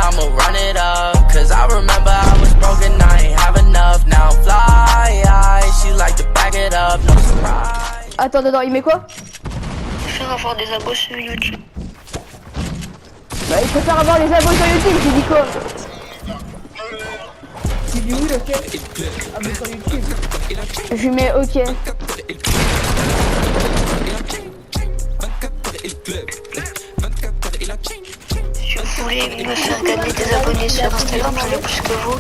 I'ma run it up. Cause I remember I was broken, I ain't have enough. Now I'm fly, she like to back it up, no surprise. Attends, il met quoi? Faire avoir des abos sur YouTube. Bah il préfère avoir des abos sur YouTube, j'ai dit quoi? Tu dis où lequel? Abos sur YouTube. Je lui mets ok. Si vous voulez me faire gagner des abonnés sur Instagram, j'en ai plus que vous.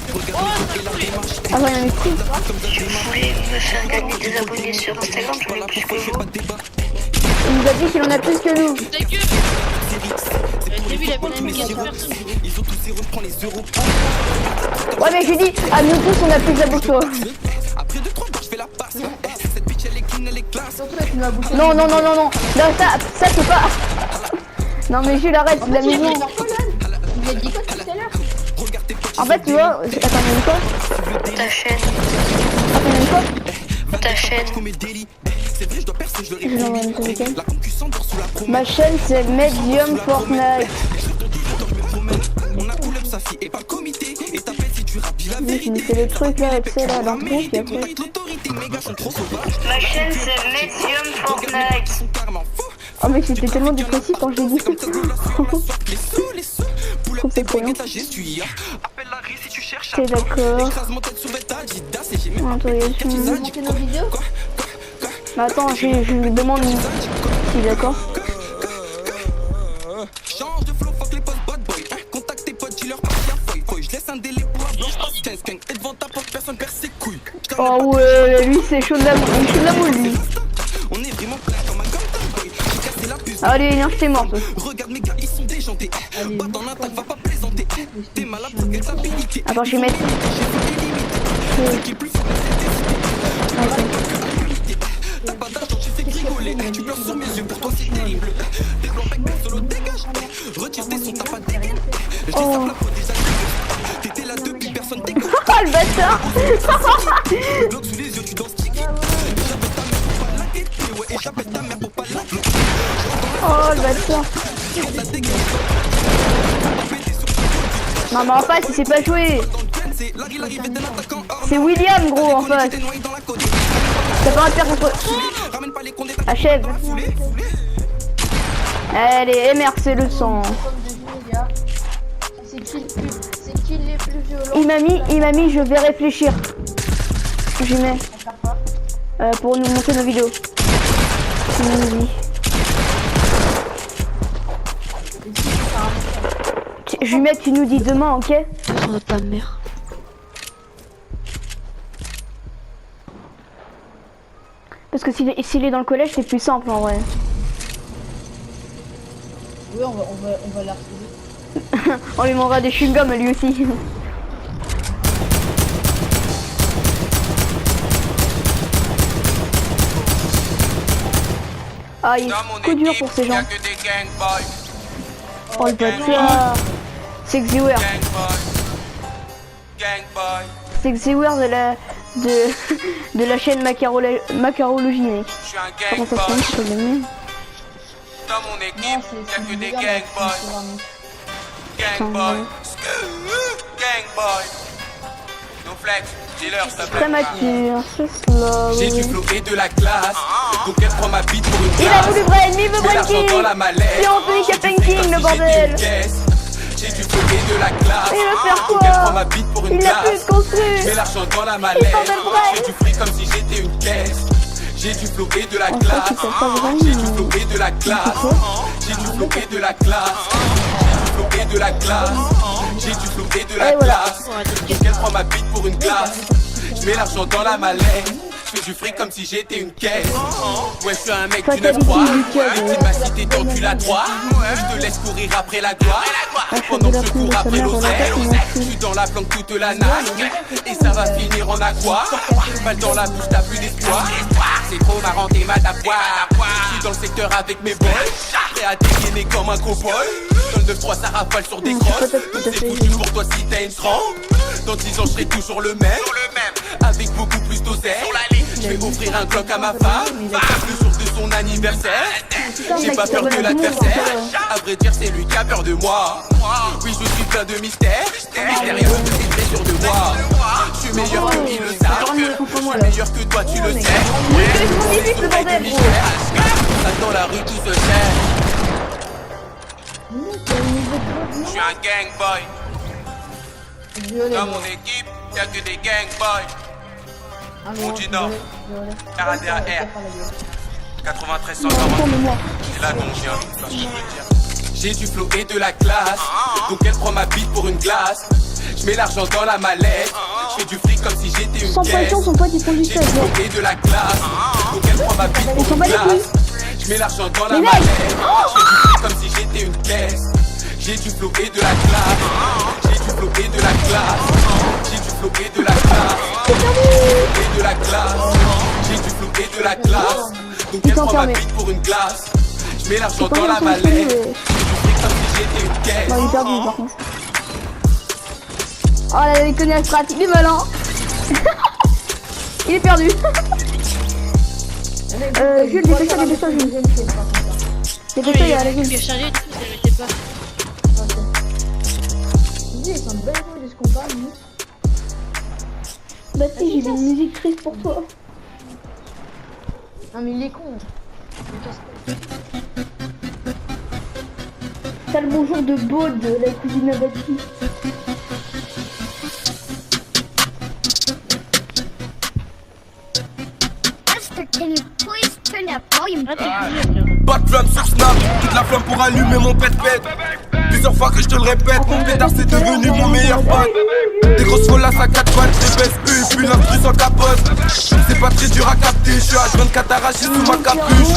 Ah ouais, il a mis qui? Si vous voulez me faire gagner des abonnés sur Instagram, j'en ai plus que vous. Il nous a dit qu'il en a plus que nous. Ta gueule. J'ai vu la planification personne. Ouais mais je lui dis, à nous tous on a plus d'abos que toi. Non, non, non, non, non. Non, ça c'est pas... Non mais Jules arrête, c'est de la maison. Il a dit quoi tout à l'heure? En fait tu vois... Attends, il a mis quoi? Ta chaîne, Attends, il a mis quoi? ta chaîne. Je l'envoie une week-end. Ma chaîne c'est Medium Fortnite. Oui, je me fais le truc là avec ça là, l'intro, puis après... Ma chaîne c'est Medium Fortnite. Oh mec, j'étais tellement dépressif quand je l'ai dit. Je trouve que c'est trop long. C'est d'accord. Interrogation. Monter nos vidéos? Mais attends, je lui demande si il est d'accord. Oh ouais, lui c'est chaud de la moule, chaud de la moule lui. Allez, viens, c'est mort. Attends, je vais mettre. Oh. Le bâtard. Oh le bâtard. Non mais en face il s'est pas joué. C'est William gros en face. T'as pas à faire contre... Achève. Allez, MR c'est le sang. C'est qui les plus violents? Il m'a mis je vais réfléchir. J'y mets. Pour nous montrer nos vidéos. Je lui mets tu nous dis demain, ok? Oh ta mère. Parce que s'il est dans le collège c'est plus simple en vrai. Oui, on va la retrouver. On lui demandera des chewing-gums à lui aussi. Aïe, coup dur pour ces gens. Oh le bâtard. C'est Xewer. C'est Xewer de la chaîne Macarologie mec. Comment ça se fait, je peux l'aimer. Dans mon équipe, y'a que des gang boys. Gang boy. Gang boy. No flex, dis-leur ça Très mature, c'est slow. J'ai du flow et de la classe. Donc elle prend ma bite pour une Il a voulu brain, il veut brain king. Si on peut niquer King le bordel. J'ai du flow et de la classe. Il va faire quoi? Elle prend ma bite pour une Il a plus glace. de construit. Mets l'argent dans la mallette. J'ai du fric comme si j'étais une caisse. J'ai du flow et de la classe. J'ai du flow et de la classe. J'ai du flow et de la classe. J'ai du flow et de la classe. J'ai du flow et de la classe. Donc elle prend ma bite pour une glace. Je mets l'argent dans la mallette. Je fais du fric comme si j'étais une caisse. Ouais, je suis un mec du 9-3. Tu m'as cité tendu la droite. Je te laisse courir après la gloire. Pendant que je cours après l'oseille. Je suis dans la planque toute la nage. Et ça va finir en aqua. Mal dans la bouche, t'as plus d'espoir. C'est trop marrant, t'es mal à boire. Je suis dans le secteur avec mes boys. Prêt à dégainer comme un cowboy. Dans le 9-3 ça rafale sur des crosses. Donc c'est foutu pour toi si t'as une trempe. Dans 10 ans je serai toujours le même. Avec beaucoup plus d'oseille. Je vais offrir un Glock à ma femme le jour de son anniversaire. J'ai pas peur de l'adversaire. À vrai dire c'est lui qui a peur de moi. Oui je suis plein de mystères. Mystérieux mais c'est très sûr de moi. Je suis meilleur que ils le savent. Je suis meilleur que toi tu le sais. Ça dans la rue tout se gère. Je suis un gang boy. Dans mon équipe, y'a que des gang boys. Moudjina, RADAR, 93 140. Et là, donc, j'ai du flow et de la classe. Donc, elle prend ma bite pour une glace. Je mets l'argent dans la mallette. Je fais du fric comme si j'étais une caisse. J'ai du flow et de la classe. Donc, elle prend ma bite pour une glace. Je mets l'argent dans la mallette. Je fais du fric comme si j'étais une caisse. J'ai du flow et de la classe. J'ai du flow et de la classe. J'ai du flow et de la classe. Et de la classe. J'ai du flow et de la classe. Donc elle prend ma bite pour une glace. Je mets l'argent dans la mallette. J'ai du fric comme si j'étais une caisse. Non, il est perdu par contre. Oh là, il connaît la strat, il est malin. Il est perdu. Jules, dépêche-toi, dépêche-toi, Jules. Dépêche-toi, il y a la Jules. Il est chargé, du coup, ça ne mettait pas. Vas-y, c'est un bel coup de ce qu'on parle, nous. Bah si, j'ai une musique triste pour toi. Non, mais il est con. T'as le bonjour de Baud, la cousine Abati. Can you please turn that volume up? Pas de flamme sur Snap, toute la flamme pour allumer mon pet-pet. Plusieurs fois que je te le répète, mon pétard c'est devenu mon meilleur pote. Des grosses folasses à 4 pattes, des baisses eux et puis l'instru sans capote. C'est pas très dur à capter, je suis H24 arraché sous ma capuche.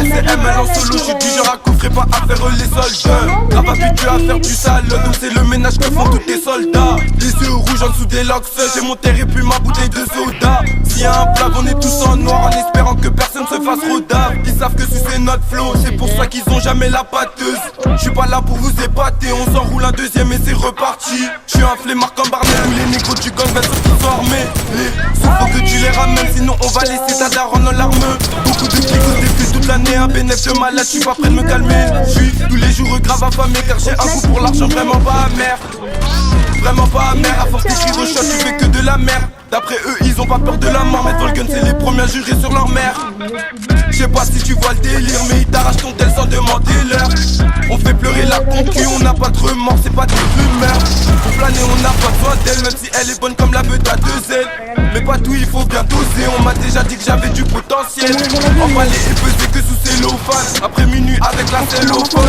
C'est ML en solo, je suis du genre à coffrer, pas à faire les soldats. Grave habitué à faire du sale, donc c'est le ménage que font tous tes soldats. Les yeux rouges en dessous des locks, j'ai mon terre et puis ma bouteille de soda. S'il y a un plat, on est tous en noir en espérant que personne se fasse rodave. Ils savent que si c'est notre flow, c'est pour ça qu'ils ont jamais la pâteuse. Je suis pas là pour vous épater, on s'enroule un deuxième et c'est reparti. Je suis un flemmard comme Barney, tous les négros du gang, surtout sont armés. Faut que tu les ramènes, sinon on va laisser ta daronne en larmes. Beaucoup de clics au début toute l'année, un bénéfice de malade, je suis pas prêt de me calmer. Je suis tous les jours grave affamé car j'ai un goût pour l'argent vraiment pas amer. Vraiment pas amer, à force d'écrire au shot, tu fais que de la merde. D'après eux, ils ont pas peur de la mort, mais dans le gun, c'est les premiers à jurer sur leur mère. Je sais pas si tu vois le délire, mais ils t'arrachent ton tel sans demander l'heure. On fait pleurer la concu, on n'a pas de remords, c'est pas des rumeurs. Pour planer, on n'a pas besoin d'elle, même si elle est bonne comme la beuh à 2 ailes. Mais pas tout, il faut bien doser, on m'a déjà dit que j'avais du potentiel. Emballé et pesé que sous cellophane, après minuit avec la cellophone.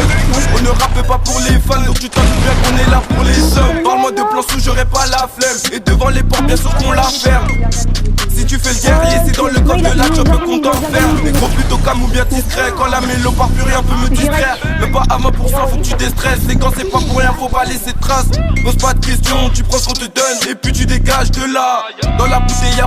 On ne rappe pas pour les fans, donc tu t'en doutes bien qu'on est là pour les sommes. Parle-moi de plans sous, j'aurais pas la flemme. Et devant les portes, bien sûr qu'on la ferme. Si tu fais le guerrier, c'est dans le coffre de la job qu'on t'enferme. Les gros plutôt calme ou bien discret. Quand la mélo part plus rien peut me distraire. Mais pas à 20%, faut que tu déstresses. Les gants c'est pas pour rien, faut pas laisser de traces. Pose pas de questions, tu prends ce qu'on te donne et puis tu dégages de là. Dans la bouteille